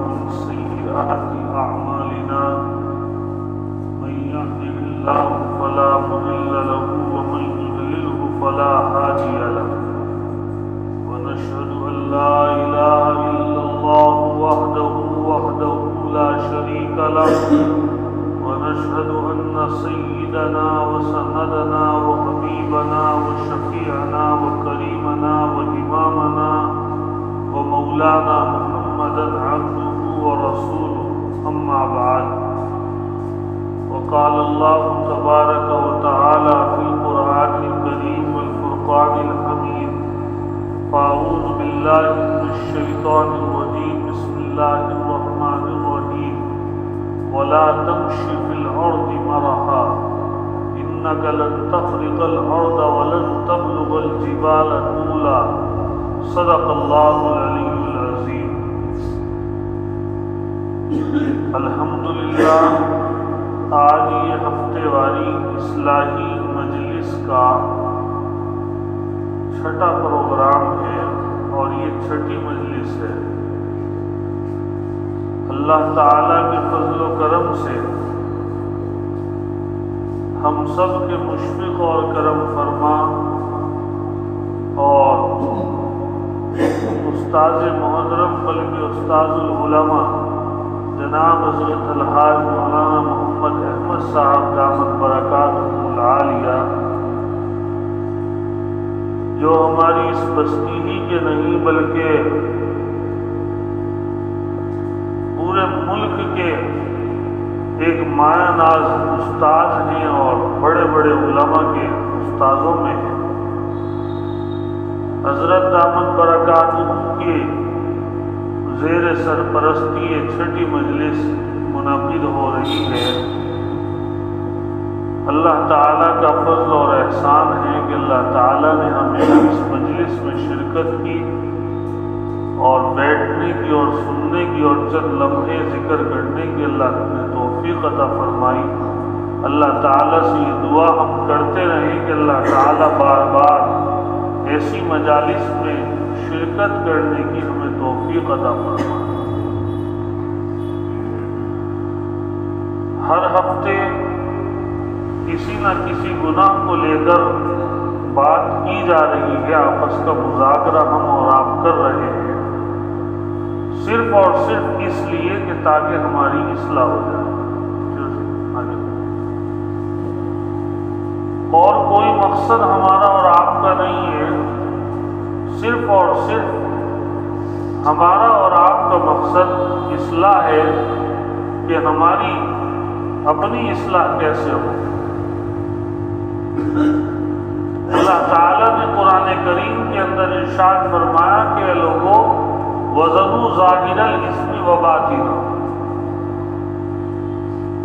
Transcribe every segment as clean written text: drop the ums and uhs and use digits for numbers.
ومن سيئات أعمالنا من يهده الله فلا مضل له ومن يضلله فلا هادي له ونشهد أن لا إله إلا الله وحده لا شريك له ونشهد أن سيدنا وسندنا وحبيبنا وشفيعنا وكريمنا وإمامنا ومولانا محمدا عبده ورسوله أما بعد وقال الله تبارك وتعالى في القرآن الكريم والفرقان الحميد فأعوذ بالله من الشيطان الرجيم بسم الله الرحمن الرحيم ولا تمش في الأرض مرحا إنك لن تخرق الأرض ولن تبلغ الجبال طولا صدق الله العلي العظيم. الحمدللہ آج یہ ہفتے واری اصلاحی مجلس کا چھٹا پروگرام ہے اور یہ چھٹی مجلس ہے. اللہ تعالیٰ کے فضل و کرم سے ہم سب کے مشفق اور کرم فرما اور استاد محترم بلکہ استاد العلماء جناب حضرت الحاج مولانا محمد احمد صاحب دامت برکاتہم العالیہ جو ہماری اس بستی ہی کے نہیں بلکہ پورے ملک کے ایک مایہ ناز استاد ہیں اور بڑے بڑے علماء کے استاذوں میں ہیں. حضرت دامت برکاتہم کی زیر سرپرستی یہ چھٹی مجلس منعقد ہو رہی ہے. اللہ تعالیٰ کا فضل اور احسان ہے کہ اللہ تعالیٰ نے ہمیں اس مجلس میں شرکت کی اور بیٹھنے کی اور سننے کی اور چند لمحے ذکر کرنے کی اللہ نے توفیق عطا فرمائی. اللہ تعالیٰ سے یہ دعا ہم کرتے رہیں کہ اللہ تعالیٰ بار بار ایسی مجالس میں شرکت کرنے کی ہمیں توفیق عطا فرمائے. ہر ہفتے کسی نہ کسی گناہ کو لے کر بات کی جا رہی ہے، آپس کا مذاکرہ ہم اور آپ کر رہے ہیں صرف اور صرف اس لیے کہ تاکہ ہماری اصلاح ہو جائے اور کوئی مقصد ہمارا اور آپ کا نہیں ہے. صرف اور صرف ہمارا اور آپ کا مقصد اصلاح ہے کہ ہماری اپنی اصلاح کیسے ہو. اللہ تعالیٰ نے قرآن کریم کے اندر ارشاد فرمایا کہ اے لوگوں وَذَرُوا ظَاهِرَ الْإِثْمِ وَبَاطِنَهُ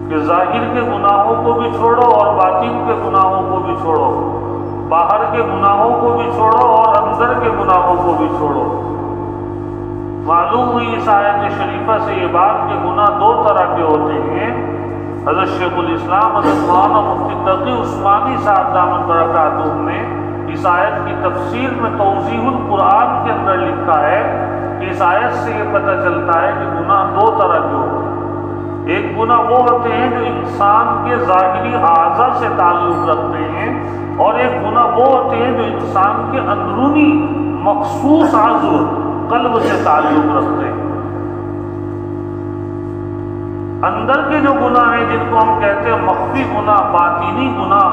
کہ ظاہر کے گناہوں کو بھی چھوڑو اور باطن کے گناہوں کو بھی چھوڑو، باہر کے گناہوں کو بھی چھوڑو اور اندر کے گناہوں کو بھی چھوڑو. معلوم ہوئی اس آیت شریفہ سے یہ بات کہ گناہ دو طرح کے ہوتے ہیں. حضرت شیخ الاسلام حضرت مولانا مفتی تقی عثمانی صاحب دامت برکاتہم نے اس آیت کی تفسیر میں توضیح القرآن کے اندر لکھا ہے کہ اس آیت سے یہ پتہ چلتا ہے کہ گناہ دو طرح کے ہوتے ہیں. ایک گناہ وہ ہوتے ہیں جو انسان کے ظاہری اعضاء سے تعلق رکھتے ہیں اور ایک گناہ وہ ہوتے ہیں جو انسان کے اندرونی مخصوص عضو قلب سے تعلق رکھتے ہیں. اندر کے جو گناہ ہیں جن کو ہم کہتے ہیں مخفی گناہ، باطنی گناہ،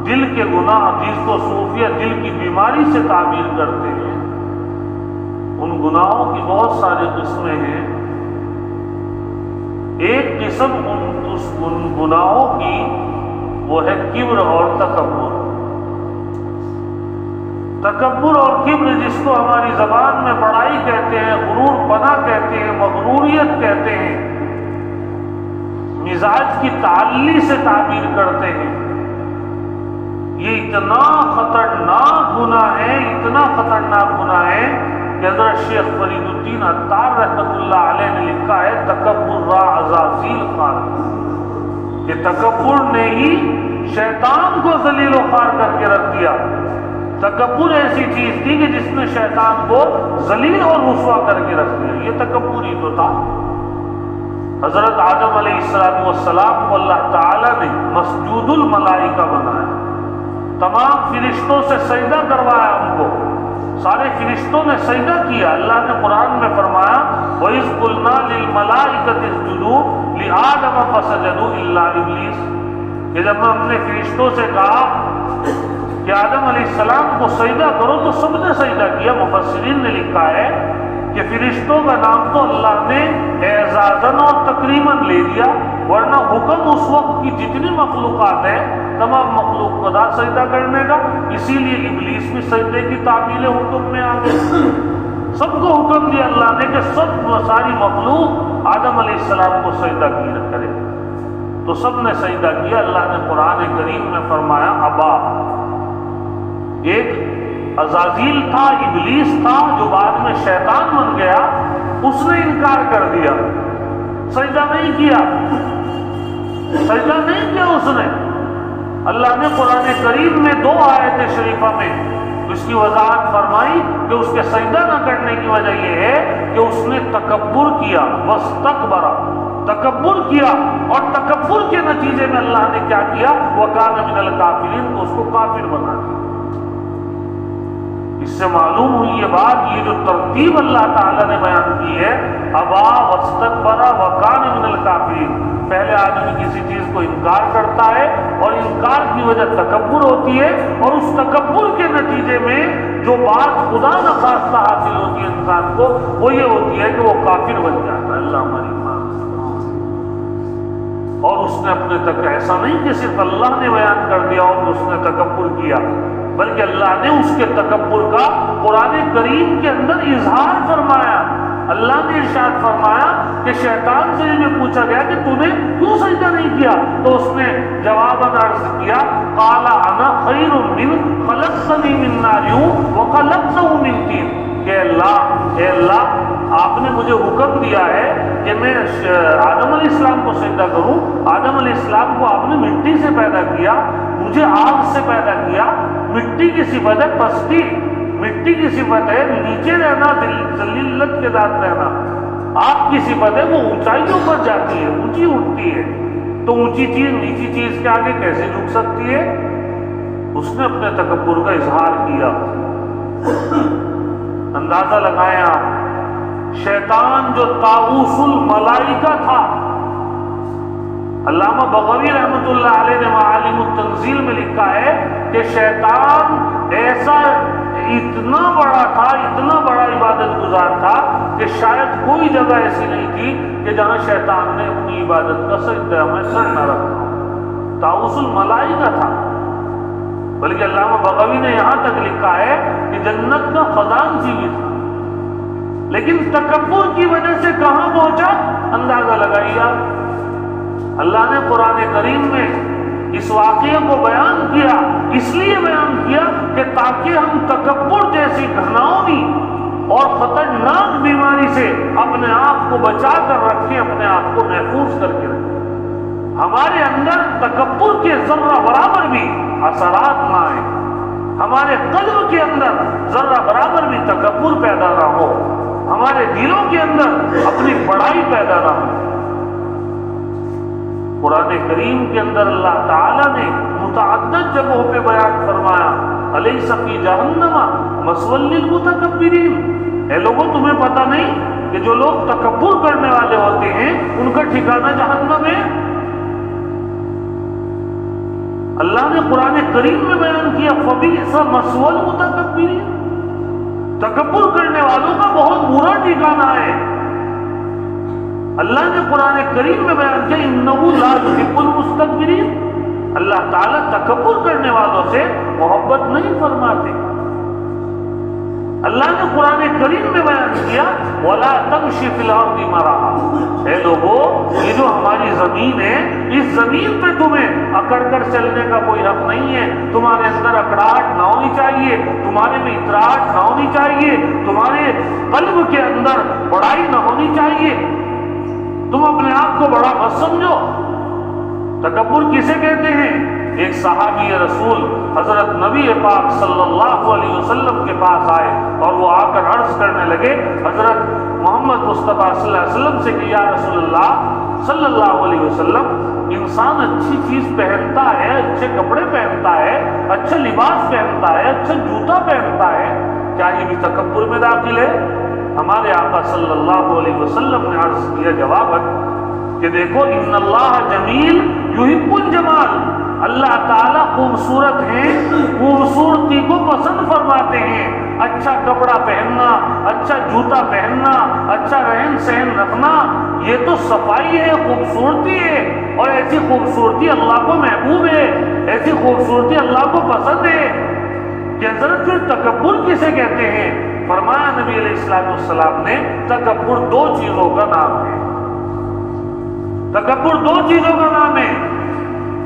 دل کے گناہ جس کو صوفیہ دل کی بیماری سے تعبیر کرتے ہیں، ان گناہوں کی بہت ساری قسمیں ہیں. ایک قسم ان گناہوں کی وہ ہے کبر اور تکبر. تکبر اور کبر جس کو ہماری زبان میں بڑائی کہتے ہیں، غرور پنا کہتے ہیں، مغروریت کہتے ہیں، مزاج کی تعلی سے تعبیر کرتے ہیں. یہ اتنا خطرناک گناہ ہے، اتنا خطرناک گناہ ہے کہ حضرت شیخ فرید الدین عطار رحمۃ اللہ علیہ نے لکھا ہے تکبر را عزازیل خان کہ تکبر نے ہی شیطان کو ذلیل و خوار کر کے رکھ دیا. تکبر ایسی چیز تھی کہ جس نے شیطان کو ذلیل اور رسوا کر کے رکھ دیا، یہ تکبر ہی تو تھا۔ حضرت آدم علیہ السلام کو اللہ تعالیٰ نے مسجود الملائکہ بنایا، تمام فرشتوں سے سجدہ کروایا، ان کو سارے فرشتوں نے سجدہ کیا۔ اللہ نے قرآن میں فرمایا وَإِذْ قُلْنَا لِلْمَلَائِكَةِ اسْجُدُوا لِآدَمَ فَسَجَدُوا إِلَّا إِبْلِيسَ، کہ جب ہم نے فرشتوں سے کہا کہ آدم علیہ السلام کو سجدہ کرو تو سب نے سجدہ کیا۔ مفسرین نے لکھا ہے کہ فرشتوں کا نام تو اللہ نے اعزازاً اور تکریماً لے دیا، ورنہ حکم اس وقت کی جتنی مخلوقات ہیں تمام مخلوق کو دا سجدہ کرنے کا، اسی لیے ابلیس بھی سجدے کی تعمیل حکم میں آ گئی۔ سب کو حکم دیا اللہ نے کہ سب ساری مخلوق آدم علیہ السلام کو سجدہ کیا کرے، تو سب نے سجدہ کیا۔ اللہ نے قرآن کریم میں فرمایا ابا، ایک عزازیل تھا، ابلیس تھا، جو بعد میں شیطان بن گیا، اس نے انکار کر دیا، سجدہ نہیں کیا، سجدہ نہیں کیا اس نے۔ اللہ نے قرآن کریم میں 2 آیت شریفہ میں اس کی وضاحت فرمائی کہ اس کے سجدہ نہ کرنے کی وجہ یہ ہے کہ اس نے تکبر کیا، واستکبر، تکبر کیا، اور تکبر کے نتیجے میں اللہ نے کیا کیا، وَكَانَ مِنَ الْكَافِرِينَ، تو اس کو کافر بنا دیا۔ اس سے معلوم ہوئی یہ بات، یہ جو ترتیب اللہ تعالیٰ نے بیان کی ہے، ابا واستکبر وکان من الکافرین، پہلے آدمی کسی چیز کو انکار کرتا ہے اور انکار کی وجہ تکبر ہوتی ہے، اور اس تکبر کے نتیجے میں جو بات خدا نخواستہ حاصل ہوتی ہے انسان کو، وہ یہ ہوتی ہے کہ وہ کافر بن جاتا ہے۔ اللہ ہماری مان، اور اس نے اپنے تک ایسا نہیں کہ صرف اللہ نے بیان کر دیا اور اس نے تکبر کیا، بلکہ اللہ نے اس کے تکبر کا قرآن کریم کے اندر اظہار فرمایا۔ اللہ نے ارشاد فرمایا کہ شیطان سے یہ پوچھا گیا کہ تو نے کیوں سجدہ نہیں کیا، تو اس نے جواباً عرض کیا قال انا خیر من خلقتنی من نار وخلقته من طین، کہ اے اللہ آپ نے مجھے حکم دیا ہے کہ میں آدم علیہ السلام کو سجدہ کروں۔ آدم علیہ السلام کو آپ نے مٹی سے پیدا کیا، مجھے آگ سے پیدا کیا۔ مٹی کی صفت ہے پستی، مٹی کی صفت ہے نیچے رہنا، ذلت کے ساتھ رہنا۔ آگ کی صفت ہے وہ اونچائیوں پر جاتی ہے، اونچی اٹھتی ہے، تو اونچی چیز نیچی چیز کے آگے کیسے جھک سکتی ہے؟ اس نے اپنے تکبر کا اظہار کیا۔ اندازہ لگائیں آپ، شیطان جو طاؤوس الملائکہ تھا، علامہ بغوی رحمۃ اللہ علیہ نے معالم التنزیل میں لکھا ہے کہ شیطان ایسا اتنا بڑا تھا، اتنا بڑا عبادت گزار تھا کہ شاید کوئی جگہ ایسی نہیں تھی کہ جہاں شیطان نے اپنی عبادت کا سجدہ میں سر نہ رکھا۔ طاؤوس الملائکہ تھا، بلکہ علامہ بغوی نے یہاں تک لکھا ہے کہ جنت کا خزان بھی تھا، لیکن تکبر کی وجہ سے کہاں پہنچا؟ اندازہ لگائیے آپ۔ اللہ نے قرآن کریم میں اس واقعے کو بیان کیا، اس لیے بیان کیا کہ تاکہ ہم تکبر جیسی گھناؤنی اور خطرناک بیماری سے اپنے آپ کو بچا کر رکھیں، اپنے آپ کو محفوظ کر کے رکھیں، ہمارے اندر تکبر کے ذرہ برابر بھی اثرات نہ آئیں، ہمارے قلب کے اندر ذرہ برابر بھی تکبر پیدا نہ ہو، ہمارے دلوں کے اندر اپنی بڑائی پیدا نہ ہو۔ قرآن کریم کے اندر اللہ تعالیٰ نے متعدد جگہوں پہ بیان فرمایا الیس فی جہنم مثوی للمتکبرین، اے لوگوں تمہیں پتہ نہیں کہ جو لوگ تکبر کرنے والے ہوتے ہیں ان کا ٹھکانہ جہنم ہے۔ اللہ نے قرآن کریم میں بیان کیا فبئس مثوی المتکبرین، تکبر کرنے والوں کا بہت برا ٹھکانہ ہے۔ اللہ نے قرآن کریم میں بیان کیا انہ لا یحب المستکبرین، اللہ تعالیٰ تکبر کرنے والوں سے محبت نہیں فرماتے۔ اللہ نے قرآن کریم میں بیان کیا وَلَا تَمْشِ فِي الْأَرْضِ مَرَحًا، اے لوگو یہ جو ہماری زمین ہے اس زمین پہ تمہیں اکڑ کر چلنے کا کوئی حق نہیں ہے، تمہارے اندر اکڑاہٹ نہ ہونی چاہیے، تمہارے میں اطراحٹ نہ ہونی چاہیے، تمہارے قلب کے اندر بڑائی نہ ہونی چاہیے، تم اپنے آپ کو بڑا مت سمجھو۔ تکبر کسے کہتے ہیں؟ ایک صحابی رسول حضرت نبی پاک صلی اللہ علیہ وسلم کے پاس آئے اور وہ آ کر عرض کرنے لگے حضرت محمد مصطفیٰ صلی اللہ علیہ وسلم سے کہ یا رسول اللہ صلی اللہ علیہ وسلم، انسان اچھی چیز پہنتا ہے، اچھے کپڑے پہنتا ہے، اچھا لباس پہنتا ہے، اچھا جوتا پہنتا ہے، کیا یہ بھی تکبر میں داخل ہے؟ ہمارے آقا صلی اللہ علیہ وسلم نے عرض کیا جواباً کہ دیکھو ان اللہ جمیل یحب الجمال، اللہ تعالیٰ خوبصورت ہیں، خوبصورتی کو پسند فرماتے ہیں۔ اچھا کپڑا پہننا، اچھا جوتا پہننا، اچھا رہن سہن رکھنا، یہ تو صفائی ہے، خوبصورتی ہے، اور ایسی خوبصورتی اللہ کو محبوب ہے، ایسی خوبصورتی اللہ کو پسند ہے۔ کہ حضرت پھر تکبر کسے کہتے ہیں؟ فرمایا نبی علیہ السلام نے تکبر دو چیزوں کا نام ہے۔ تکبر دو چیزوں کا نام ہے۔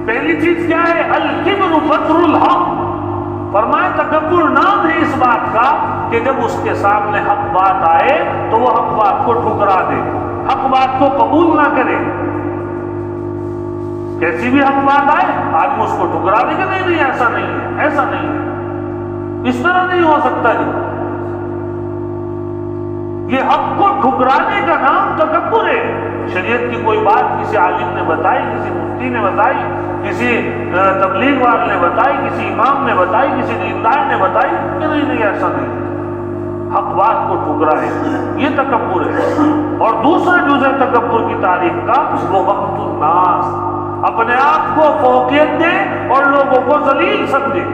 پہلی چیز کیا ہے؟ الکبر بطر الحق۔ فرمایا تکبر نام ہے اس بات کا کہ جب اس کے سامنے حق بات آئے تو وہ حق بات کو ٹھکرا دے، حق بات کو قبول نہ کرے۔ کیسی بھی حق بات آئے آدمی اس کو ٹھکرا دے کہ نہیں ایسا نہیں ہے، ایسا نہیں ہے، اس طرح نہیں ہو سکتا جی۔ یہ حق کو ٹھکرانے کا نام تکبر ہے۔ شریعت کی کوئی بات کسی عالم نے بتائی، کسی مفتی نے بتائی، کسی تبلیغ والے نے بتائی، کسی امام نے بتائی، کسی دیندار نے بتائی کہ نہیں ایسا نہیں، حق بات کو ٹھکرائے، یہ تکبر ہے۔ اور دوسرا جز ہے تکبر کی تعریف کا وہ غمط الناس، اپنے آپ کو فوقیت دے اور لوگوں کو ذلیل سمجھے۔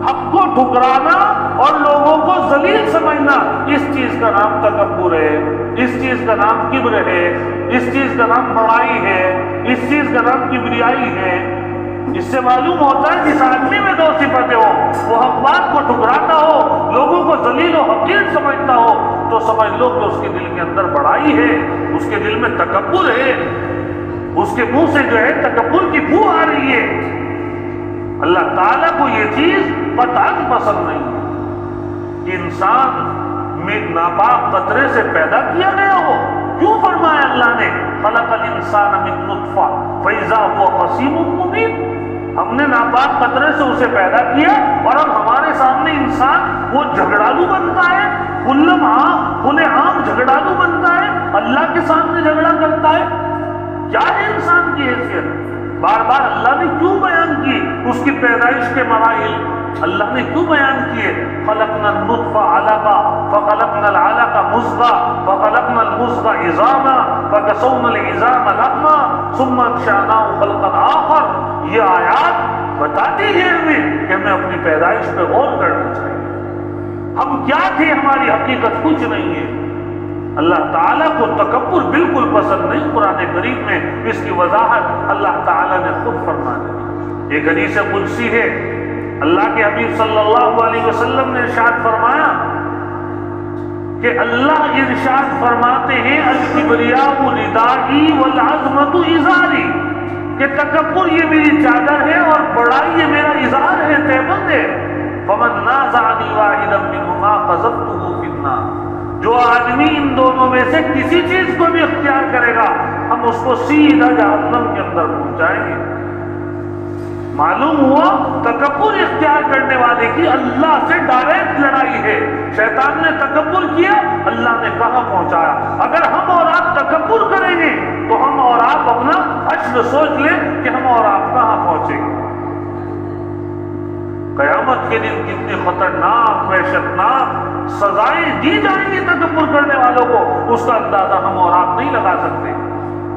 حق کو ٹھکرانا اور لوگوں کو ذلیل سمجھنا، اس چیز کا نام تکبر ہے، اس چیز کا نام کبر ہے، اس چیز کا نام بڑائی ہے، اس چیز کا نام کبریائی ہے۔ اس سے معلوم ہوتا ہے جس آدمی میں دو صفتیں ہو، وہ حق بات کو ٹھکراتا ہو، لوگوں کو ذلیل و حقیر سمجھتا ہو، تو سمجھ لو کہ اس کے دل کے اندر بڑائی ہے، اس کے دل میں تکبر ہے، اس کے منہ سے جو ہے تکبر کی بو آ رہی ہے۔ اللہ تعالیٰ کو یہ چیز قطعاً پسند نہیں ہے کہ انسان میں ناپاک قطرے سے پیدا کیا گیا ہو۔ کیوں فرمایا اللہ نے خلق الانسان من نطفہ فاذا هو خصیم مبین؟ ہم نے ناپاک قطرے سے اسے پیدا کیا اور اب ہمارے سامنے انسان وہ جھگڑالو بنتا ہے، کھلے عام جھگڑالو بنتا ہے، اللہ کے سامنے جھگڑا کرتا ہے۔ کیا ہے انسان کی حیثیت؟ بار بار اللہ نے کیوں بیان کی اس کی پیدائش کے مراحل؟ اللہ نے کیوں بیان کیے؟ خلقنا النطفہ علقہ فخلقنا العلقہ مضغہ فخلقنا المضغہ عظاما فکسونا العظام لحما ثم انشأناہ خلقا آخر۔ یہ آیات بتاتی ہے ہمیں کہ ہمیں اپنی پیدائش پہ غور کرنا چاہیے۔ ہم کیا تھے، ہماری حقیقت کچھ نہیں ہے۔ اللہ تعالیٰ کو تکبر بالکل پسند نہیں۔ قرآن کریم میں اس کی وضاحت اللہ تعالیٰ نے خود فرما دی۔ ایک حدیث قدسی ہے، اللہ کے حبیب صلی اللہ علیہ وسلم نے ارشاد فرمایا کہ اللہ ارشاد فرماتے ہیں الکبریاء ردائی والعظمت ازاری، کہ تکبر یہ میری چادر ہے اور بڑائی یہ میرا ازار ہے، تہبند ہے۔ فمن نازعنی واحدا منہما قذفته فی النار، جو آدمی ان دونوں میں سے کسی چیز کو بھی اختیار کرے گا ہم اس کو سیدھا جہنم کے اندر پہنچائیں گے۔ معلوم ہوا تکبر اختیار کرنے والے کی اللہ سے ڈائریکٹ لڑائی ہے۔ شیطان نے تکبر کیا، اللہ نے کہاں پہنچایا۔ اگر ہم اور آپ تکبر کریں گے تو ہم اور آپ اپنا حشر سوچ لیں کہ ہم اور آپ کہاں پہنچیں گے۔ قیامت کے دن کتنی خطرناک وحشتناک سزائیں دی جائیں گی تکبر کرنے والوں کو، اس کا اندازہ ہم اور آپ نہیں لگا سکتے۔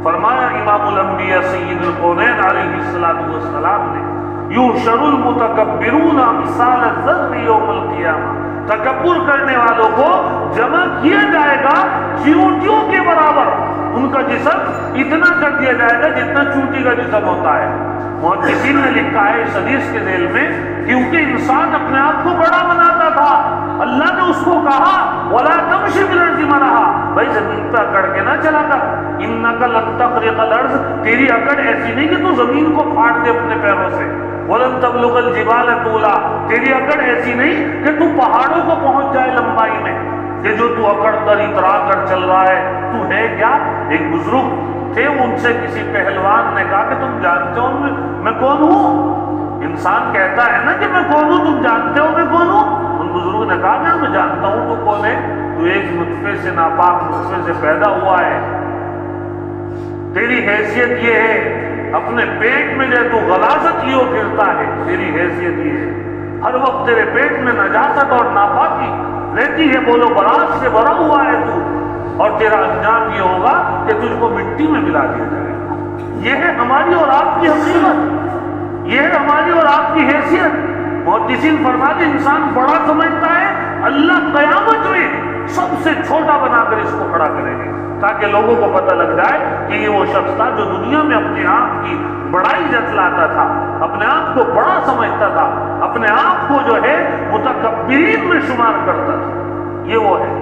فرمایا امام الانبیاء سید الکونین علیہ السلام نے یحشر المتکبرون امثال الذر یوم القیامہ، تکبر کرنے والوں کو جمع کیا جائے گا چیونٹیوں کے برابر، ان کا جسم اتنا کر دیا جائے گا جتنا چونٹی کا جسم ہوتا ہے۔ محدثین نے لکھا ہے اس حدیث کے ذیل میں، کیونکہ انسان اپنے آپ کو بڑا بناتا تھا، اللہ نے اس کو کہا وَلَا تَمْشِ فِي الْأَرْضِ مَرَحًا، بھائی زمین پہ اکڑ کے نہ چلا کر، إِنَّكَ لَن تَخْرِقَ الْأَرْضَ، تیری اکڑ ایسی نہیں کہ تو زمین کو پھاڑ دے اپنے پیروں سے، وَلَن تَبْلُغَ الْجِبَالَ طُولًا، تیری اکڑ ایسی نہیں کہ تو پہاڑوں کو پہنچ جائے لمبائی میں، کہ جو تو اکڑ کر اترا کر چل رہا ہے تو ہے کیا؟ ایک بزرگ تھے، ان سے کسی پہلوان نے کہا کہ تم جانتے ہو میں کون ہوں؟ انسان کہتا ہے نا کہ میں کون ہوں، تم جانتے ہو میں کون ہوں؟ ان بزرگوں نے کہا کہ میں جانتا ہوں تو کون ہے، تو ایک نطفے سے، ناپاک نطفے سے پیدا ہوا ہے، تیری حیثیت یہ ہے، اپنے پیٹ میں جو تو غلاظت لیو پھرتا ہے، تیری حیثیت یہ ہے، ہر وقت تیرے پیٹ میں نجاست اور ناپاکی رہتی ہے، بولو برات سے بھرا ہوا ہے تو، اور تیرا انجام یہ ہوگا کہ تجھ کو مٹی میں ملا دیا جائے گا۔ یہ ہے ہماری اور آپ کی حقیقت، یہ ہے ہماری اور آپ کی حیثیت۔ محدثین فرماتے انسان بڑا سمجھتا ہے، اللہ قیامت میں سب سے چھوٹا بنا کر اس کو کھڑا کریں گے، تاکہ لوگوں کو پتہ لگ جائے کہ یہ وہ شخص تھا جو دنیا میں اپنے آپ کی بڑائی جتلاتا تھا، اپنے آپ کو بڑا سمجھتا تھا، اپنے آپ کو جو ہے متکبرین میں شمار کرتا تھا، یہ وہ ہے۔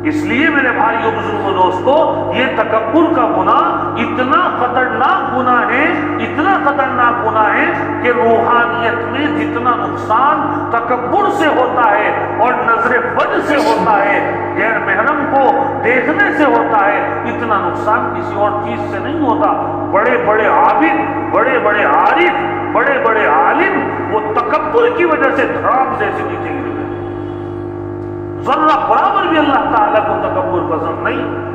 اس لیے میرے بھائیوں بزرگوں دوستو، یہ تکبر کا گناہ اتنا خطرناک گناہ ہے، اتنا خطرناک گناہ ہے کہ روحانیت میں جتنا نقصان تکبر سے ہوتا ہے اور نظر بد سے ہوتا ہے، غیر محرم کو دیکھنے سے ہوتا ہے، اتنا نقصان کسی اور چیز سے نہیں ہوتا۔ بڑے بڑے عابد، بڑے بڑے عارف، بڑے بڑے عالم وہ تکبر کی وجہ سے دھڑام جیسے نیچے گر گئے۔ ذرہ برابر بھی اللہ تعالیٰ کو تکبر پسند نہیں۔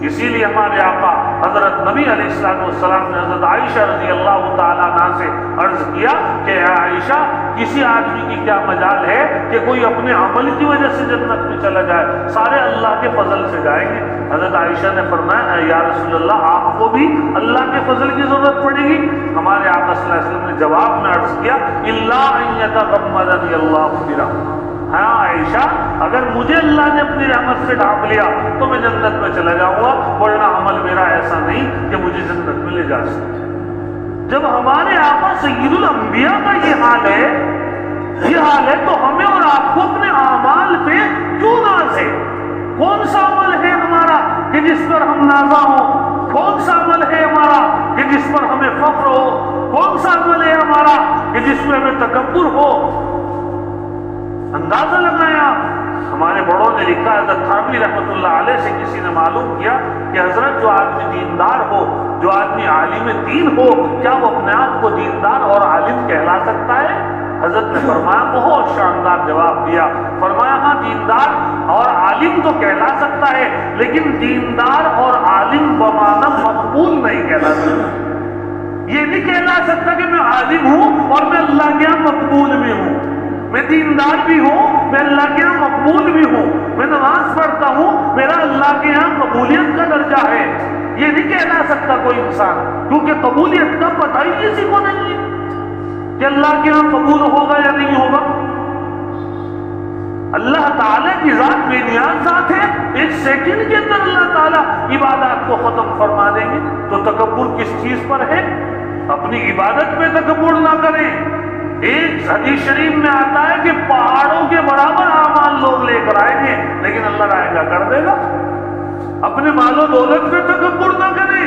اسی لیے ہمارے آقا حضرت نبی علیہ السلام نے حضرت عائشہ رضی اللہ تعالیٰ عنہ سے عرض کیا کہ اے عائشہ، کسی آدمی کی کیا مجال ہے کہ کوئی اپنے عمل کی وجہ سے جنت میں چلا جائے، سارے اللہ کے فضل سے جائیں گے۔ حضرت عائشہ نے فرمایا یا رسول اللہ، آپ کو بھی اللہ کے فضل کی ضرورت پڑے گی؟ ہمارے آقا صلی اللہ علیہ وسلم نے جواب میں عرض کیا الا ان یتغمدنی اللہ برحمتہ، ہاں عائشہ، اگر مجھے اللہ نے اپنی رحمت سے ڈھانپ لیا تو میں جنت میں چلا جاؤں گا، ورنہ عمل میرا ایسا نہیں کہ مجھے جنت میں لے جا سکے۔ جب ہمارے آقا سید الانبیاء کا یہ حال ہے تو ہمیں اور آپ کو اپنے اعمال پہ کیوں ناز ہے؟ کون سا عمل ہے ہمارا کہ جس پر ہم نازا ہوں؟ کون سا عمل ہے ہمارا کہ جس پر ہمیں فخر ہو؟ کون سا عمل ہے ہمارا کہ جس میں ہمیں تکبر ہو؟ اندازہ لگایا۔ ہمارے بڑوں نے لکھا، حضرت تھانوی رحمۃ اللہ علیہ سے کسی نے معلوم کیا کہ حضرت جو آدمی دیندار ہو، جو آدمی عالم دین ہو، کیا وہ اپنے آپ کو دیندار اور عالم کہلا سکتا ہے؟ حضرت نے فرمایا، بہت شاندار جواب دیا، فرمایا ہاں دیندار اور عالم تو کہلا سکتا ہے، لیکن دیندار اور عالم بمعنی مقبول نہیں کہلا سکتا۔ یہ نہیں کہلا سکتا کہ میں عالم ہوں اور میں اللہ کے یہاں مقبول بھی ہوں، میں دیندار بھی ہوں، میں اللہ کے یہاں مقبول بھی ہوں، میں نماز پڑھتا ہوں، میرا اللہ کے یہاں قبولیت کا درجہ ہے، یہ نہیں کہلا سکتا کوئی انسان، کیونکہ قبولیت کا پتہ ہی کسی کو نہیں ہے کہ اللہ کے یہاں قبول ہوگا یا نہیں ہوگا۔ اللہ تعالیٰ کی ذات بے نیاز ذات ہے، ایک سیکنڈ کے اندر اللہ تعالیٰ عبادات کو ختم فرما دیں گے۔ تو تکبر کس چیز پر ہے؟ اپنی عبادت پہ تکبر نہ کریں۔ ایک حدیث شریف میں آتا ہے کہ پہاڑوں کے برابر اعمال لوگ لے کر آئیں گے، لیکن اللہ رائے گا کر دے گا۔ اپنے مال و دولت پہ تکبر نہ کریں۔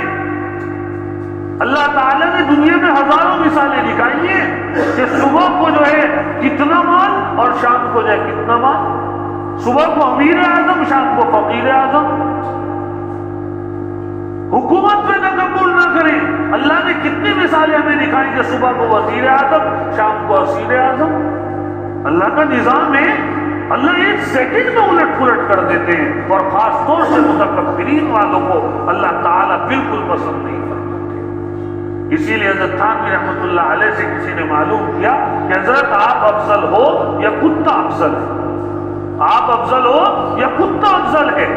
اللہ تعالیٰ نے دنیا میں ہزاروں مثالیں دکھائی ہیں کہ صبح کو جو ہے کتنا مال اور شام کو جو ہے کتنا مال، صبح کو امیر اعظم، شام کو فقیر اعظم۔ حکومت پہ تکبر نہ کریں۔ اللہ نے کتنی مثالیں ہمیں دکھائیں کہ صبح کو وزیر اعظم، شام کو اسیر اعظم۔ اللہ کا نظام ہے، اللہ ایک سیکنڈ میں الٹ پلٹ کر دیتے ہیں، اور خاص طور سے متکبرین والوں کو اللہ تعالیٰ بالکل پسند نہیں کرتے۔ اسی لیے حضرت تھانوی رحمۃ اللہ علیہ سے کسی نے معلوم کیا کہ حضرت آپ افضل ہو یا کتا افضل ہے؟ آپ افضل ہو یا کتا افضل ہے؟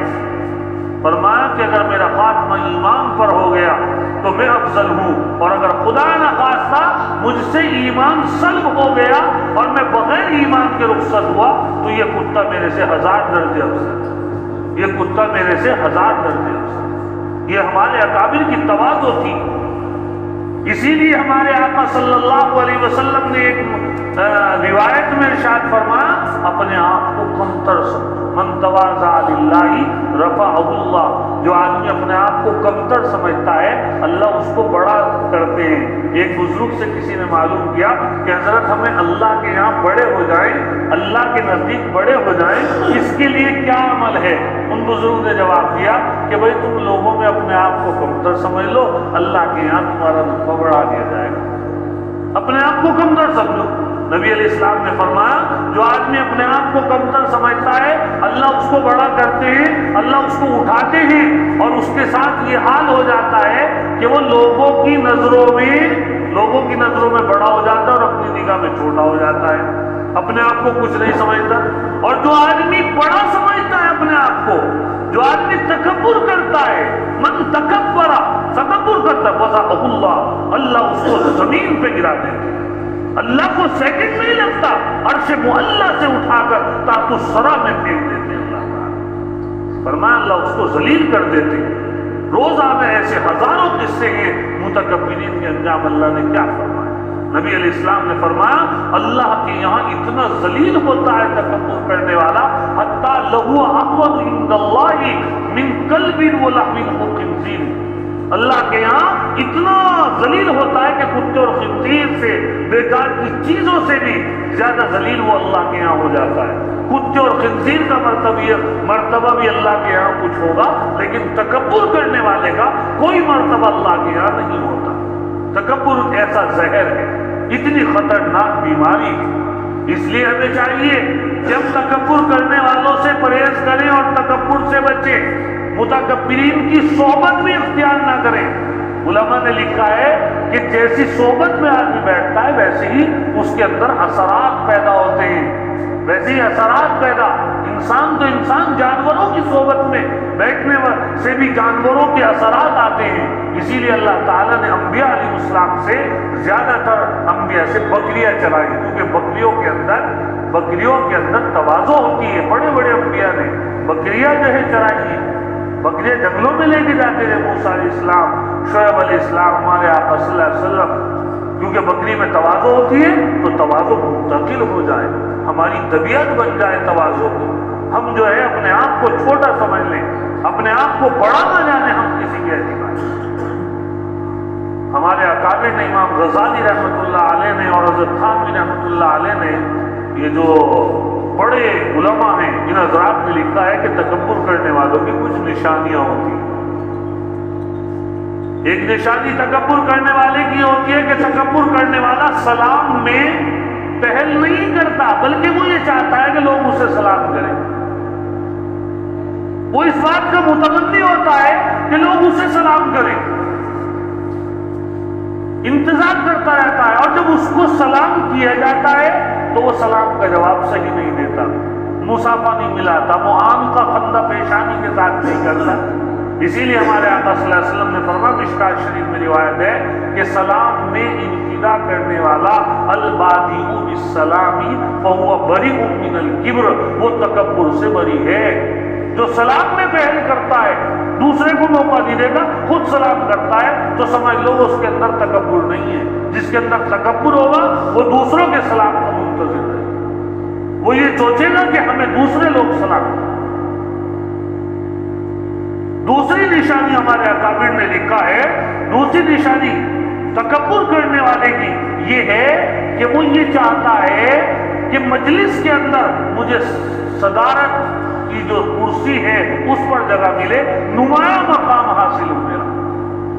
فرمایا کہ اگر میرا خاتمہ ایمان پر ہو گیا تو میں افضل ہوں، اور اگر خدا نہ خواستہ مجھ سے ایمان سلب ہو گیا اور میں بغیر ایمان کے رخصت ہوا تو یہ کتا میرے سے 1000 درجے افضل، یہ کتا میرے سے 1000 درجے افضل۔ یہ ہمارے اکابر کی تواضع تھی۔ اسی لیے ہمارے آقا صلی اللہ علیہ وسلم نے ایک روایت میں ارشاد فرمایا، اپنے آپ کو کمتر سمجھو، من تواضع للہ رفعہ اللہ، جو آدمی اپنے آپ کو کمتر سمجھتا ہے اللہ اس کو بڑا کرتے ہیں۔ ایک بزرگ سے کسی نے معلوم کیا کہ حضرت ہمیں اللہ کے یہاں بڑے ہو جائیں، اللہ کے نزدیک بڑے ہو جائیں، اس کے لیے کیا عمل ہے؟ ان بزرگ نے جواب دیا کہ بھائی تم لوگوں میں اپنے آپ کو کمتر سمجھ لو، اللہ کے یہاں تمہارا رتبہ بڑھا دیا جائے گا۔ اپنے آپ کو کمتر سمجھو۔ نبی علیہ السلام نے فرمایا جو آدمی اپنے آپ کو کمتر سمجھتا ہے اللہ اس کو بڑا کرتے ہیں، اللہ اس کو اٹھاتے ہیں، اور اس کے ساتھ یہ حال ہو جاتا ہے کہ وہ لوگوں کی نظروں میں بڑا ہو جاتا ہے اور اپنی نگاہ میں چھوٹا ہو جاتا ہے، اپنے آپ کو کچھ نہیں سمجھتا۔ اور جو آدمی بڑا سمجھتا ہے اپنے آپ کو، جو آدمی تکبر کرتا ہے، من تکبر کرتا ہے اللہ اس کو زمین پہ گرا دیتے ہیں۔ اللہ کو سیکنڈ نہیں لگتا، عرش معلی سے اٹھا کر تحت الثری میں پھینک دیتے ہیں۔ اللہ تعالیٰ فرمایا اللہ اس کو ذلیل کر دیتے ہیں۔ روزانہ ایسے ہزاروں قصے ہیں متکبرین کے انجام اللہ نے کیا فرمایا۔ نبی علیہ السلام نے فرمایا اللہ کے یہاں اتنا ذلیل ہوتا ہے تکبر کرنے والا، حتیٰ لہو احوط عند اللہ من کلب ولحم خنزیر، اللہ کے یہاں اتنا ذلیل ہوتا ہے کہ کتے اور خنزیر سے، بیکار کی چیزوں سے بھی زیادہ ذلیل وہ اللہ کے یہاں ہو جاتا ہے۔ کتے اور خنزیر کا مرتبہ بھی اللہ کے یہاں کچھ ہوگا، لیکن تکبر کرنے والے کا کوئی مرتبہ اللہ کے یہاں نہیں ہوتا۔ تکبر ایسا زہر ہے، اتنی خطرناک بیماری ہے، اس لیے ہمیں چاہیے کہ ہم تکبر کرنے والوں سے پرہیز کریں اور تکبر سے بچیں، متکبرین کی صحبت بھی اختیار نہ کریں۔ علماء نے لکھا ہے کہ جیسی صحبت میں آدمی بیٹھتا ہے ویسے ہی اس کے اندر اثرات پیدا ہوتے ہیں، ویسے ہی اثرات پیدا۔ انسان جانوروں کی صحبت میں بیٹھنے سے بھی جانوروں کے اثرات آتے ہیں، اسی لیے اللہ تعالیٰ نے انبیاء علیہ السلام سے زیادہ تر انبیاء سے بکریاں چرائی، کیونکہ بکریوں کے اندر تواضع ہوتی ہے۔ بڑے بڑے انبیاء نے بکریاں جو ہے چرائی ہیں، بکریاں جنگلوں میں لے کے جاتے تھے موسیٰ علیہ السلام، شعیب علیہ السلام، ہمارے آقا صلی اللہ علیہ وسلم، کیونکہ بکری میں تواضع ہوتی ہے تو تواضع منتقل ہو جائے، ہماری طبیعت بن جائے تواضع کی۔ ہم جو ہے اپنے آپ کو چھوٹا سمجھ لیں، اپنے آپ کو بڑا نہ جانے ہم کسی کے اعتبار۔ ہمارے اکابر نے امام غزالی رحمۃ اللہ علیہ نے اور حضرت تھانوی رحمۃ اللہ علیہ نے، یہ جو بڑے علماء ہیں، ان حضرات نے لکھا ہے کہ تکبر کرنے والوں کی کچھ نشانیاں ہوتی ہیں۔ ایک نشانی تکبر کرنے والے کی ہوتی ہے کہ تکبر کرنے والا سلام میں پہل نہیں کرتا، بلکہ وہ یہ چاہتا ہے کہ لوگ اسے سلام کریں۔ وہ اس بات کا متمنی ہوتا ہے کہ لوگ اسے سلام کریں، انتظار کرتا رہتا ہے، اور جب اس کو سلام کیا جاتا ہے تو وہ سلام کا جواب صحیح نہیں دیتا، مصافحہ نہیں ملاتا، معان کا خندہ پیشانی کے ساتھ نہیں کرتا۔ اسی لیے ہمارے آقا صلی اللہ علیہ وسلم نے فرمایا، مشکات شریف میں روایت ہے کہ سلام میں ابتدا کرنے والا البادئ بالسلام فهو بریء من الکبر، وہ تکبر سے بری ہے۔ جو سلام میں پہل کرتا ہے، دوسرے کو موقع نہیں دیتا، خود سلام کرتا ہے، تو سمجھ لو اس کے اندر تکبر نہیں ہے۔ جس کے اندر تکبر ہوگا وہ دوسروں کے سلام کا منتظر ہے، وہ یہ سوچے گا کہ ہمیں دوسرے لوگ سلام کریں۔ دوسری نشانی ہمارے اکابر نے لکھا ہے، دوسری نشانی تکبر کرنے والے کی یہ ہے کہ وہ یہ چاہتا ہے کہ مجلس کے اندر مجھے صدارت کی جو کرسی ہے اس پر جگہ ملے، نمایاں مقام حاصل ہو میرا،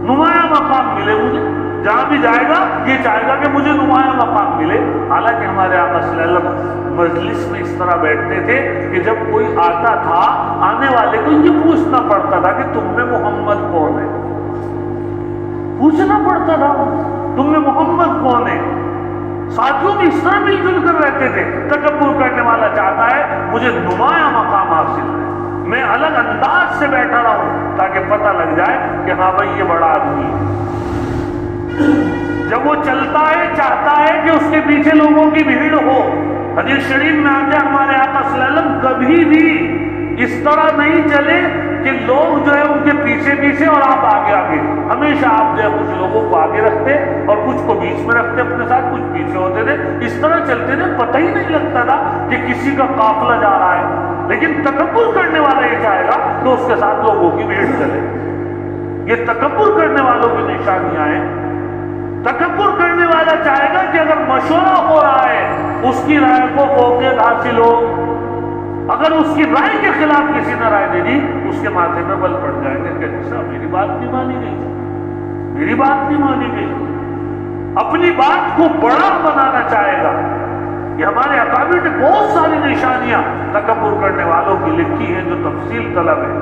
نمایاں مقام ملے مجھے، جہاں بھی جائے گا یہ چاہے گا کہ مجھے نمایاں مقام ملے۔ حالانکہ ہمارے آقا صلی اللہ علیہ وسلم مجلس میں اس طرح بیٹھتے تھے کہ جب کوئی آتا تھا، آنے والے کو یہ پوچھنا پڑتا تھا کہ تم میں محمد کون ہے، پوچھنا پڑتا تھا تم میں محمد کون ہے۔ ساتھیوں بھی اس طرح مل جل کر رہتے تھے۔ تکبر کرنے والا چاہتا ہے مجھے نمایاں مقام حاصل ہے، میں الگ انداز سے بیٹھا رہا ہوں تاکہ پتہ لگ جائے کہ ہاں بھائی یہ بڑا آدمی ہے۔ جب وہ چلتا ہے چاہتا ہے کہ اس کے پیچھے لوگوں کی بھیڑ ہو۔ حدیث شریف میں آتے ہیں ہمارے آقا صلی اللہ علیہ وسلم کبھی بھی اس طرح نہیں چلے کہ لوگ جو ہے ان کے پیچھے پیچھے اور آپ آگے آگے، ہمیشہ آپ جو ہے کچھ لوگوں کو آگے رکھتے اور کچھ کو بیچ میں رکھتے اپنے ساتھ، کچھ پیچھے ہوتے تھے، اس طرح چلتے تھے، پتہ ہی نہیں لگتا تھا کہ کسی کا قافلہ جا رہا ہے۔ لیکن تکبر کرنے والا یہ چاہے گا کہ اس کے ساتھ لوگوں کی بھیڑ چلے. یہ تکبر کرنے والوں کی نشانیاں ہیں. تکبر کرنے والا چاہے گا کہ اگر مشورہ ہو رہا ہے اس کی رائے کو فوقیت حاصل ہو. اگر اس کی رائے کے خلاف کسی نے رائے دے دی اس کے ماتھے میں بل پڑ جائے گا کہ اچھا میری بات نہیں مانی گئی, میری بات نہیں مانی گئی. اپنی بات کو بڑا بنانا چاہے گا. یہ ہمارے اکابر نے بہت ساری نشانیاں تکبر کرنے والوں کی لکھی ہیں جو تفصیل طلب ہے.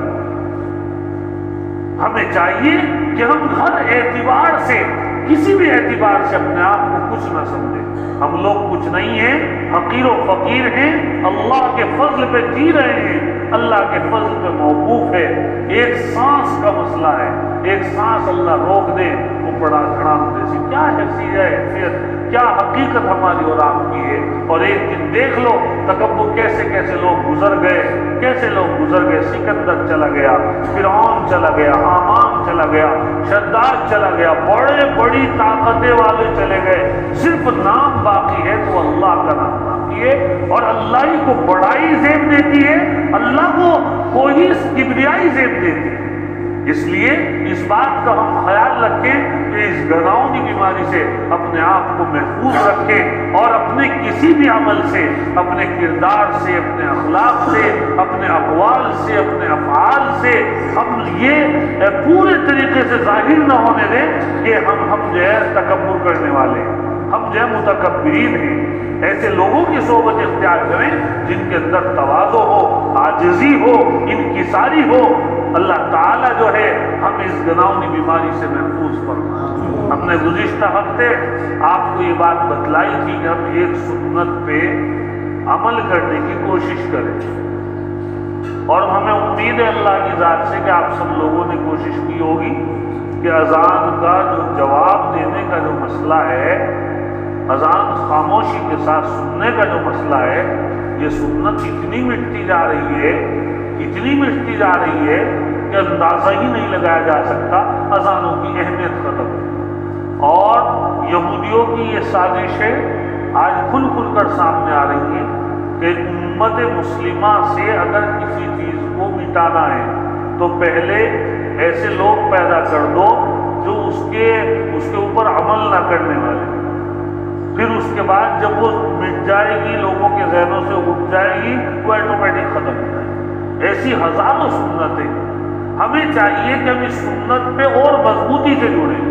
ہمیں چاہیے کہ ہم ہر اعتبار سے, کسی بھی اعتبار سے اپنے آپ کو کچھ نہ سمجھیں. ہم لوگ کچھ نہیں ہیں, حقیر و فقیر ہیں, اللہ کے فضل پہ جی رہے ہیں, اللہ کے فضل پہ موقوف ہے. ایک سانس کا مسئلہ ہے, ایک سانس اللہ روک دے وہ بڑا گھڑام جیسی کیا حیثیت, کیا حقیقت ہماری اور آپ کی ہے. اور ایک دن دیکھ لو تکبر کیسے کیسے لوگ گزر گئے, کیسے لوگ گزر گئے. سکندر چلا گیا, فرعون چلا گیا, حامان چلا گیا, شداد چلا گیا, بڑی طاقتیں والے چلے گئے. صرف نام باقی ہے تو اللہ کا نام باقی ہے. اور اللہ ہی کو بڑائی زیب دیتی ہے, اللہ کو کوئی کبریائی زیب دیتی ہے. اس لیے اس بات کا ہم خیال رکھیں کہ اس گناہوں بیماری سے اپنے آپ کو محفوظ رکھیں اور اپنے کسی بھی عمل سے, اپنے کردار سے, اپنے اخلاق سے, اپنے اقوال سے, اپنے افعال سے ہم یہ پورے طریقے سے ظاہر نہ ہونے دیں کہ ہم جو ہے تکبر کرنے والے ہیں, ہم جو ہے متکبرین ہیں. ایسے لوگوں کی صحبت اختیار کریں جن کے اندر تواضع ہو, عاجزی ہو, انکساری ہو. اللہ تعالیٰ جو ہے ہم اس گناہونی بیماری سے محفوظ فرمائے. ہم نے گزشتہ ہفتے آپ کو یہ بات بتلائی تھی کہ ہم ایک سنت پہ عمل کرنے کی کوشش کریں, اور ہمیں امید ہے اللہ کی ذات سے کہ آپ سب لوگوں نے کوشش کی ہوگی کہ اذان کا جو جواب دینے کا جو مسئلہ ہے, اذان خاموشی کے ساتھ سننے کا جو مسئلہ ہے, یہ سنت اتنی مٹتی جا رہی ہے, اتنی مٹتی جا رہی ہے کہ اندازہ ہی نہیں لگایا جا سکتا اذانوں کی اہمیت ختم. اور یہودیوں کی یہ سازشیں آج کھل کر سامنے آ رہی ہیں کہ امت مسلمہ سے اگر کسی چیز کو مٹانا ہے تو پہلے ایسے لوگ پیدا کر دو جو اس کے اوپر عمل نہ کرنے والے, پھر اس کے بعد جب وہ مٹ جائے گی, لوگوں کے ذہنوں سے اٹھ جائے گی, وہ آٹومیٹک ختم ہو جائے گی. ایسی ہزاروں سنتیں. ہمیں چاہیے کہ ہم اس سنت پہ اور مضبوطی سے جڑیں,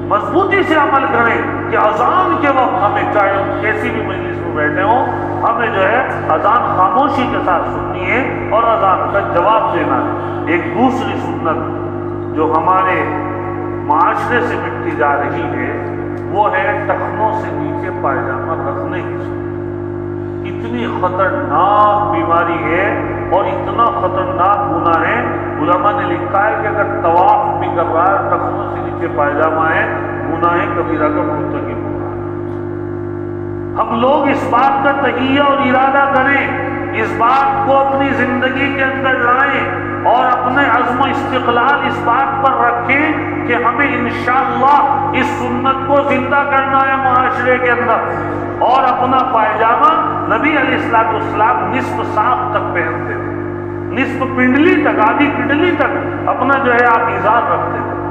مضبوطی سے عمل کریں کہ اذان کے وقت ہمیں, چاہے ہم کیسی بھی مجلس میں بیٹھے ہوں, ہمیں جو ہے اذان خاموشی کے ساتھ سننی ہے اور اذان کا جواب دینا ہے. ایک دوسری سنت جو ہمارے معاشرے سے مٹتی جا رہی ہے وہ ہے ٹخنوں سے نیچے پائجامہ رکھنے کی سنت. اتنی خطرناک بیماری ہے اور اتنا خطرناک گناہ ہے. علماء نے لکھا ہے کہ اگر طواف بھی کر رہا ہے ٹخنوں سے نیچے پائجامہ ہے, گناہ کبیرہ کا مرتکب ہو رہا ہے. ہم لوگ اس بات کا تہیہ اور ارادہ کریں, اس بات کو اپنی زندگی کے اندر لائیں اور اپنے عزم و استقلال اس بات پر رکھیں کہ ہمیں انشاءاللہ اس سنت کو زندہ کرنا ہے معاشرے کے اندر. اور اپنا پائجامہ نبی علیہ السلام نصف ساق تک پہنتے تھے, نصف پنڈلی تک, آدھی پنڈلی تک اپنا جو ہے آپ ازار رکھتے تھے.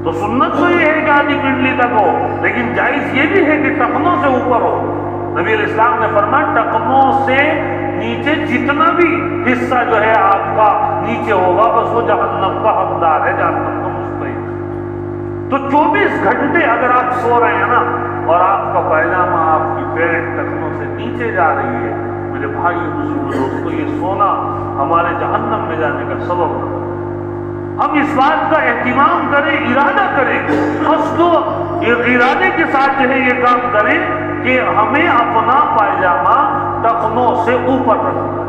تو سنت تو یہ ہے کہ آدھی پنڈلی تک ہو, لیکن جائز یہ بھی ہے کہ ٹخنوں سے اوپر ہو. نبی علیہ السلام نے فرمایا ٹخنوں سے نیچے جتنا بھی حصہ جو ہے آپ کا نیچے ہوگا بس وہ جہنم کا حقدار ہے, جہنم کا مستحق. تو 24 گھنٹے اگر آپ سو رہے ہیں نا اور آپ کا پائجامہ, آپ کی پینٹ ٹخنوں سے نیچے جا رہی ہے, میرے بھائی بزرگ دوستو, یہ سونا ہمارے جہنم میں جانے کا سبب ہے. ہم اس بات کا اہتمام کریں, ارادہ کریں, قصد و ارادے کے ساتھ جو ہے یہ کام کریں کہ ہمیں اپنا پائجامہ ٹخنوں سے اوپر رکھنا ہے.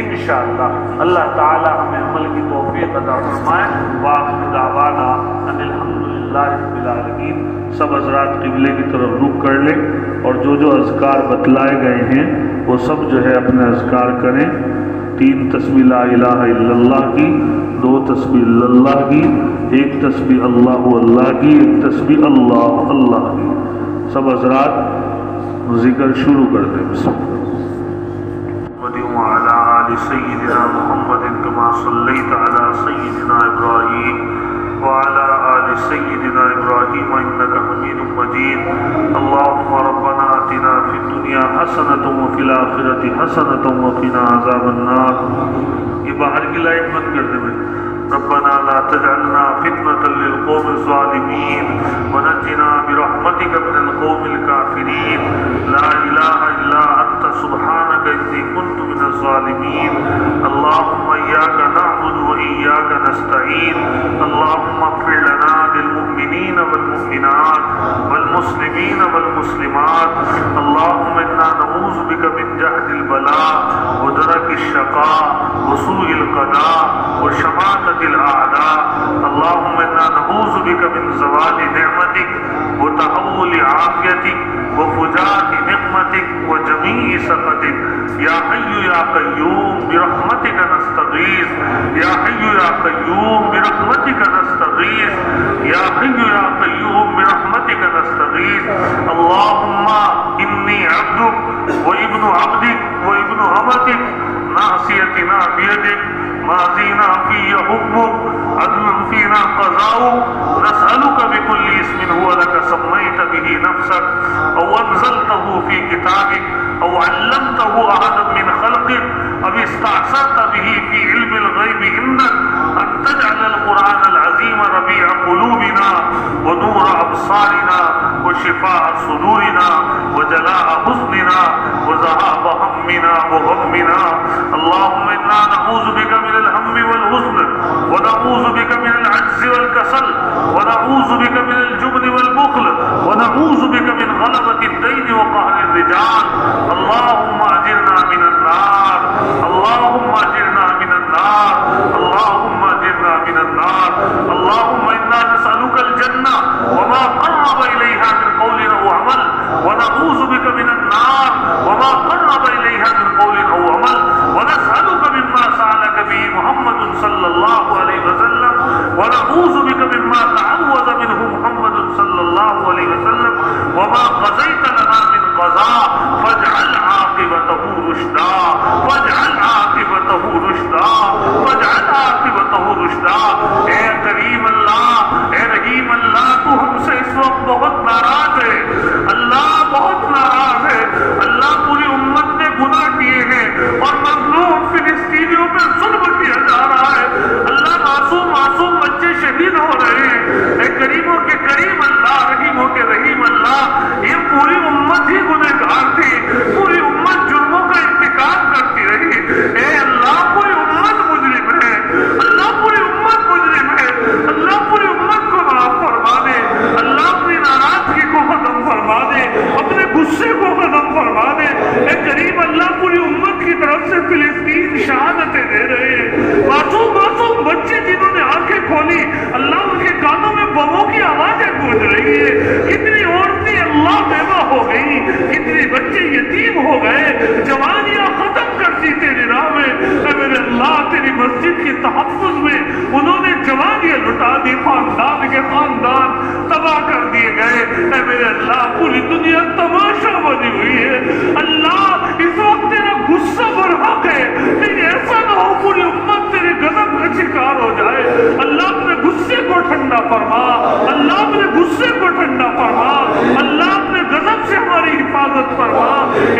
انشاءاللہ اللہ تعالی ہمیں عمل کی توفیق عطا فرمائے. وآخر دعوانا ان الحمدللہ رب العالمین. سب حضرات قبلے کی طرف رخ کر لیں اور جو اذکار بتلائے گئے ہیں وہ سب جو ہے اپنے اذکار کریں. 3 تسبیح لا الہ الا اللہ کی, 2 تسبیح اللہ کی, 1 تسبیح اللہ اللہ کی, 1 تسبیح اللہ اللہ کی. سب حضرات ذکر شروع کر دیں. بسم اللہ. آل سيدنا محمد كما صليت على سيدنا إبراهيم وعلى آل سيدنا إبراهيم إنك حميد مجيد. اللهم ربنا آتنا في الدنيا حسنة وفي الآخرة حسنة وقنا عذاب النار. یہ باہر کی لائٹ بند کر دے بھائی. ربنا لا تجعلنا فتنة للقوم الظالمين ونجنا برحمتك من القوم الكافرين. لا إله إلا أنت سبحانك إني كنت من الظالمين. اللهم إياك نعبد وإياك نستعين. اللهم اغفر لنا للمؤمنين والمؤمنات والمسلمين والمسلمات. اللهم إنا نعوذ بك من جهد البلاء ودرك الشقاء وسوء القضاء وشماتة الأعداء. اللهم إنا نعوذ بك من زوال نعمتك وتحول عافيتك وفجاءة نقمتك وجميع سخطك. يا حي يا قيوم برحمتك نستغيث. يا حي يا قيوم برحمتك نستغيث. يا حي يا قيوم برحمتك نستغيث. اللهم إني عبدك وابن عبدك وابن أمتك ناصيتنا بيدك ماضينا في حكمك عدل فينا قضاؤك. نسألك بكل اسم هو لك سميت به نفسك أو أنزلته في كتابك أو علمته أحدا من خلقك أو استأثرت به في علم الغيب عندك أن تجعل القرآن العظيم ربيع قلوبنا ونور أبصارنا وشفاء صدورنا وجلاء حزننا وذهاب همنا وغمنا. اللهم إنا نعوذ بك من الهم والحزن ونعوذ بك من العجز والكسل ونعوذ بك من الجبن والبخل ونعوذ بك من غلبة الدين وقهر الرجال. اللهم أجرنا من النار. اللهم أجرنا من النار. اللهم أجرنا من النار. اللهم إنا نسألك الجنة وما قرب إليها من قول أو عمل ونعوذ بك من النار وما قرب إليها من قول أو عمل ونسألك مما سألك به محمد صلى الله عليه وسلم ونعوذ بك مما تعوذ منه محمد صلى الله عليه وسلم وما قضيت لنا من قضاء فاجعل عاقبته رشدا. فاجعل عاقبته رشدا. فاجعل عاقبته رشدا. اے کریم اللہ، اے رحیم اللہ، تو ہم سے اس وقت بہت ناراض ہے. اللہ بہت ناراض ہے. اللہ پوری امت نے گناہ کیے ہیں اور مظلوم فلسطینیوں پہ ظلم کیا جا رہا ہے. اللہ معصوم بچے شہید ہو رہے ہیں. اے کریموں کے کریم اللہ، رحیموں کے رحیم اللہ، یہ پوری امت ہی گنہگار تھی. پوری امت جرموں کا ارتکاب کرتی رہی. اے اللہ پوری امت مجرم ہے. اللہ پوری امت مجرم ہے. اللہ پوری امت کو معاف فرما دے. اللہ اپنی ناراضگی کو ختم فرما دے. اپنے غصے کو ختم فرما دے. اے کریم اللہ پوری امت کی طرف سے فلسطین شہادتیں دے رہے ہیں. معصوم بچے جنہوں نے آنکھیں کھولی، اللہ ان کے کانوں میں بموں کی آوازیں گونج رہی ہے. کتنی عورتیں اللہ بیوہ ہو گئی، کتنے بچے یتیم ہو گئے. جوانیاں ختم کرتی تیری راہ میں. اے میرے اللہ تیری مسجد کی تحفظ میں انہوں نے جوانیاں لٹا دی. خاندان کے خاندان تباہ کر دیے گئے. اے میرے اللہ پوری دنیا تماشا بنی ہوئی ہے. اللہ اس وقت تیرا غصہ برحق ہے. لیکن ایسا نہ ہو پوری امت تیرے غضب کا شکار ہو جائے. اللہ اپنے غصے کو ٹھنڈا فرما. اللہ اپنے غصے کو ٹھنڈا فرما. اللہ اپنے غضب سے ہماری حفاظت فرما.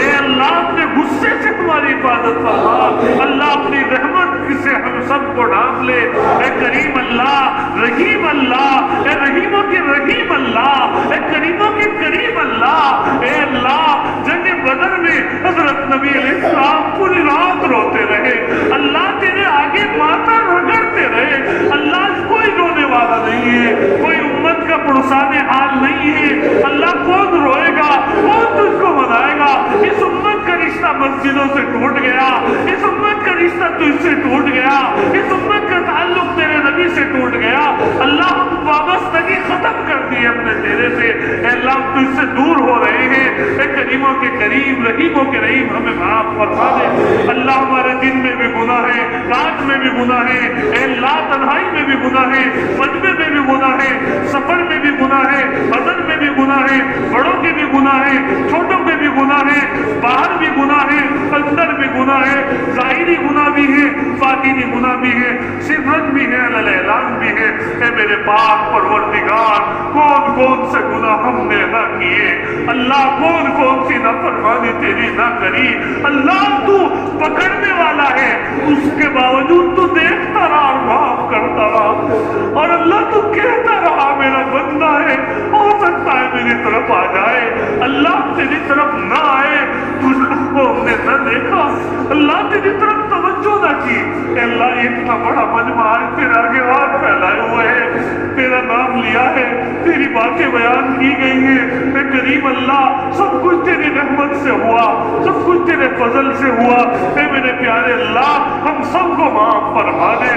اے اللہ اپنے غصے سے ہماری حفاظت فرما. اللہ اپنی رحمت سے ہم سب کو ڈھانپ لے. اے کریم اللہ، رحیم اللہ، اے رحیموں کے رحیم اللہ، اے کریموں کے کریم اللہ. اے اللہ جنگ بدر میں حضرت نبی علیہ السلام پوری رات روتے رہے. اللہ تیرے آگے ماتھا رگڑتے رہے. اللہ کوئی رونے والا نہیں ہے، کوئی امت کا پرسان حال نہیں ہے. اللہ کون روئے گا، کون تجھ کو منائے گا. اس امت کا رشتہ مسجدوں سے ٹوٹ گیا. اس امت کا رشتہ تجھ سے ٹوٹ گیا. اس امت کا تعلق تیرے نبی سے ٹوٹ گیا. اللہ ہم وابستگی ختم کر دی اپنے تیرے سے. اے اللہ ہم تجھ سے دور ہو رہے ہیں. اے کریموں کے کریم، رحیموں کے رحیم، ہمیں معاف فرما دے. اللہ ہمارے دن میں بھی گناہ ہے، رات میں بھی گناہ ہے. اے اللہ تنہائی میں بھی گناہ ہے، مجمع میں بھی گناہ ہے، سفر میں بھی گناہ ہے، بدن میں بھی گناہ ہے، بڑوں کے بھی گناہ ہے، چھوٹوں کے بھی گناہ ہے، باہر بھی گناہ ہے، اندر بھی گناہ ہے، ظاہری گناہ بھی ہے، باطنی گناہ بھی ہے، سرت بھی ہے، اعلان بھی ہے۔ اے میرے پاک پروردگار، کون کون سے گناہ ہم نے نہ کیے، اللہ کون کون سی نافرمانی تیری نہ کری، اللہ تو پکڑنے والا ہے، اس کے باوجود تو دیکھتا رہا اور معاف کرتا رہا، اور اللہ تو کہتا رہا میرا بندہ ہے، ہو سکتا ہے میری طرف آ جائے، اللہ تیری طرف نہ آئے، تجھ کو ہم نے نہ دیکھا، اللہ تیری طرف توجہ نہ کی۔ اے اللہ اتنا بڑا مجمع آج تیرے آگے ہاتھ پھیلائے ہوئے ہے، تیرا نام لیا ہے، تیری باتیں بیان کی گئی ہیں، اے کریم اللہ سب کچھ تیری رحمت سے ہوا، سب کچھ تیرے فضل سے ہوا، اے میرے پیارے اللہ ہم سب کو معاف فرما دے،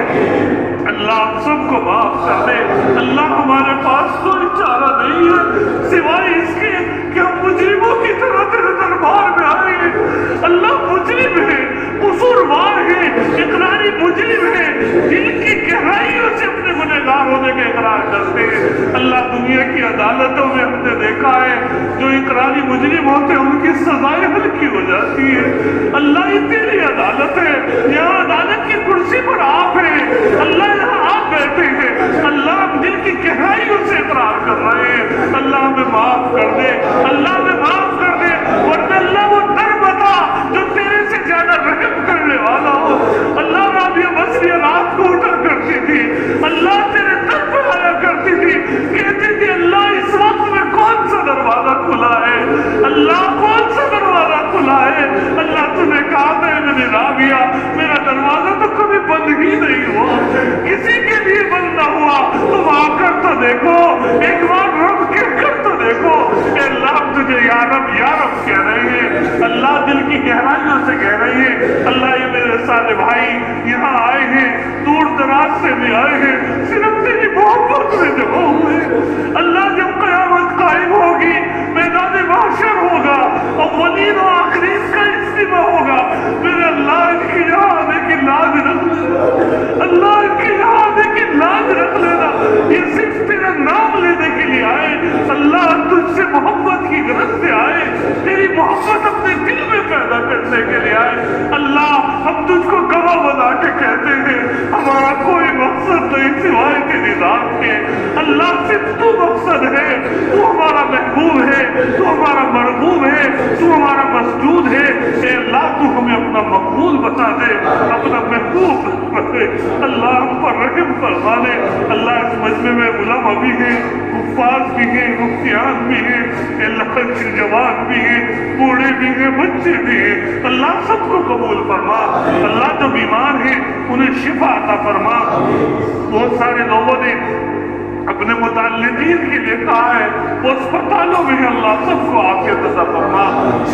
اللہ ہم سب کو معاف کر دے، اللہ ہمارے پاس کوئی چارہ نہیں ہے سوائے اس کے کہ ہم مجرموں کی طرح تیرے دربار میں آئے ہیں۔ اللہ مجرم ہے، قصوروار ہے، اقراری مجرم ہے، دل کی گہرائیوں سے اپنے گنہگار ہونے کا اقرار کرتے ہیں۔ اللہ دنیا کی عدالتوں میں ہم نے دیکھا ہے جو اقراری مجرم ہوتے ہیں ان کی سزائیں ہلکی ہو جاتی ہے، اللہ یہ تیری عدالت ہے، یہاں عدالت کی کرسی پر آپ ہیں، اللہ یہاں آپ بیٹھے ہیں، اللہ ہم دل کی گہرائیوں سے اقرار کر رہے ہیں، اللہ ہمیں معاف کر دے، اللہ ہمیں معاف کر دے، ورنہ اللہ وہ در بتا جو تیرے سے زیادہ رحم کرنے والا ہو۔ اللہ رابعہ مسریہ رات کو اٹھا کرتی تھی، اللہ تیرے در پر آیا کرتی تھی، کہتی تھی اللہ اس وقت میں کون سا دروازہ کھلا ہے، اللہ کون سا دروازہ کھلا ہے، اللہ تو نے کہا تھا میری رابعہ میرا دروازہ تو کبھی بند ہی نہیں ہوا، کسی کے لیے بند نہ ہوا، تم آ کر تو دیکھو، ایک بار رب کہہ کر تو دیکھو، اے اللہ ہم تجھے یا رب کہہ رہے ہیں، اللہ دل کی گہرائیوں سے کہہ رہے ہیں، اللہ یہ میرے سارے بھائی یہاں آئے ہیں، دور دراز سے بھی آئے ہیں، صرف تیری محبت میں جمع ہوئے، اللہ جب قیامت قائم ہوگی، میدان محشر ہوگا، اولین و آخرین کا اجتماع ہوگا، میرے اللہ ان کی یہاں آنے کی لاج رکھ لینا، اللہ ان کی یہاں آنے کی لاج رکھ لینا، یہ صرف تیرا نام لینے کے لیے آئے، اللہ تجھ سے محبت کی غرض سے آئے، تیری محبت اپنے دل میں پیدا کرنے کے لیے آئے، اللہ ہم تجھ کو گواہ بنا کے کہتے ہیں ہمارا کوئی مقصد نہیں سوائے تیری ذات کے، اللہ صرف تو مقصد ہے، تو ہمارا محبوب ہے، تو ہمارا مرغوب ہے، تو ہمارا مسجود ہے، اے اللہ تو ہمیں اپنا مقبول بتا دے، اپنا محبوب بتا دے، اللہ ہم پر رحم فرما دے، اللہ اس مجمع میں علماء بھی ہیں، حفاظ بھی ہیں، مفتیان بھی ہیں، اللہ جوان بھی ہیں، بوڑھے بھی ہیں، بچے بھی ہیں، اللہ سب کو قبول فرما، اللہ جو بیمار ہیں انہیں شفا عطا فرما، بہت سارے لوگوں نے اپنے متعلقین کے لیے کہا ہے وہ اسپتالوں میں اللہ سب کو عافیت عطا فرما،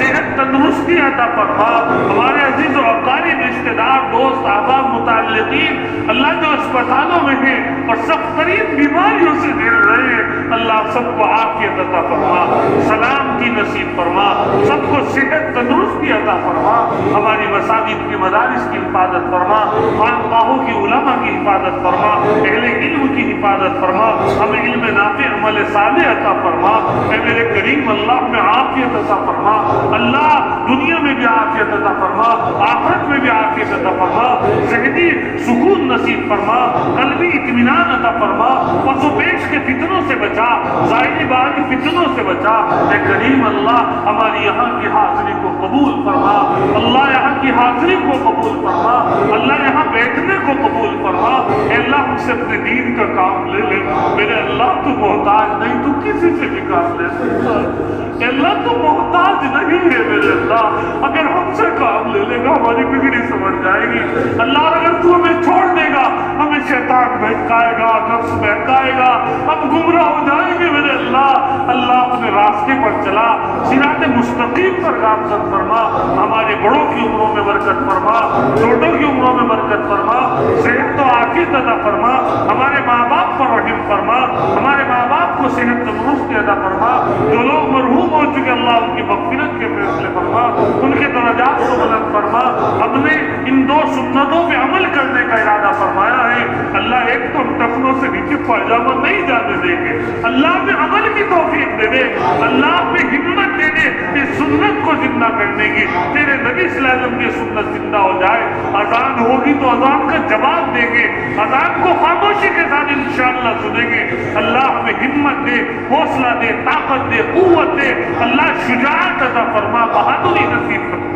صحت تندرستی عطا فرما، ہمارے عزیز و اقارب رشتہ دار دوست احباب متعلقین اللہ جو اسپتالوں میں ہیں اور سخت ترین بیماریوں سے جھیل رہے ہیں اللہ سب کو عافیت عطا فرما، سلامتی نصیب فرما، سب کو صحت تندرستی عطا فرما، ہماری مساجد کی مدارس کی حفاظت فرما، خانقاہوں کی علماء کی حفاظت فرما، اہل علم کی حفاظت فرما، ہمیں علم نافع عمل صالح عطا فرما، اے میرے کریم اللہ میں عافیت عطا فرما، اللہ دنیا میں بھی عافیت عطا فرما، آخرت میں بھی عافیت عطا فرما، ذہنی سکون نصیب فرما، قلبی اطمینان عطا فرما، پس و پیش کے فتنوں سے بچا، ظاہری باہری فتنوں سے بچا، اے کریم اللہ ہماری یہاں کی حاضری کو قبول فرما، اللہ یہاں کی حاضری کو قبول فرما، اللہ یہاں بیٹھنے کو قبول فرما، اے اللہ ہم سے اپنے دین کا کام لے لے، میرے اللہ تو محتاج نہیں، تو کسی سے بھی کام لے سکتا ہے، اللہ تو محتاج نہیں ہے میرے اللہ، اگر ہم سے کام لے لے گا ہماری بگڑی سمجھ جائے گی، اللہ اگر تو ہمیں چھوڑ دے گا ہمیں شیطان بہکائے گا، نفس بہکائے گا، ہم گمراہ ہو جائیں گے میرے اللہ، اللہ اپنے راستے پر چلا، صراط مستقیم پر گامزن فرما، ہمارے بڑوں کی عمروں میں برکت فرما، چھوٹوں کی عمروں میں برکت فرما، صحت و عافیت عطا فرما، ہمارے ماں باپ پر رحم فرما، ہمارے ماں باپ کو صحت تندرستی عطا فرما، جو لوگ مرحوم ہو چکے اللہ ان کی مغفرت کے فیصلے فرما، ان کے درجات کو بلند فرما. ہم نے ان 2 سنتوں پہ عمل کرنے کا ارادہ فرمایا ہے اللہ، ایک تو ہم ٹخنوں سے نیچے پائجامہ نہیں جانے دیں گے، اللہ پہ عمل کی توفیق دے دے، اللہ پہ ہمت دے دے کہ سنت کو زندہ کرنے کی، تیرے نبی صلی اللہ علیہ وسلم کی سنت زندہ ہو جائے. اذان ہوگی تو اذان کا جواب دیں گے، اذان کو خاموشی کے ساتھ انشاءاللہ سنیں گے. اللہ ہمیں ہمت دے، حوصلہ دے، طاقت دے، قوت دے. اللہ شجاعت عطا فرما، بہادری نصیب فرما.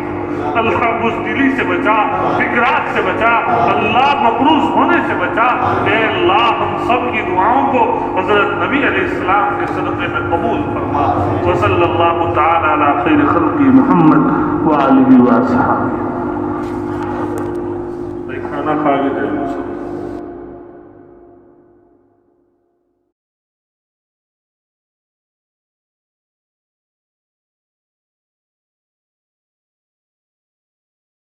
اللہ بزدلی سے بچا، فکرات سے بچا، اللہ مقروض ہونے سے بچا. اے اللہ ہم سب کی دعاؤں کو حضرت نبی علیہ السلام کے صدقے میں قبول فرما. وصلی اللہ تعالی علی خیر خلق محمد وآلہ وصحبہ. کھانا کھا کے جائیں.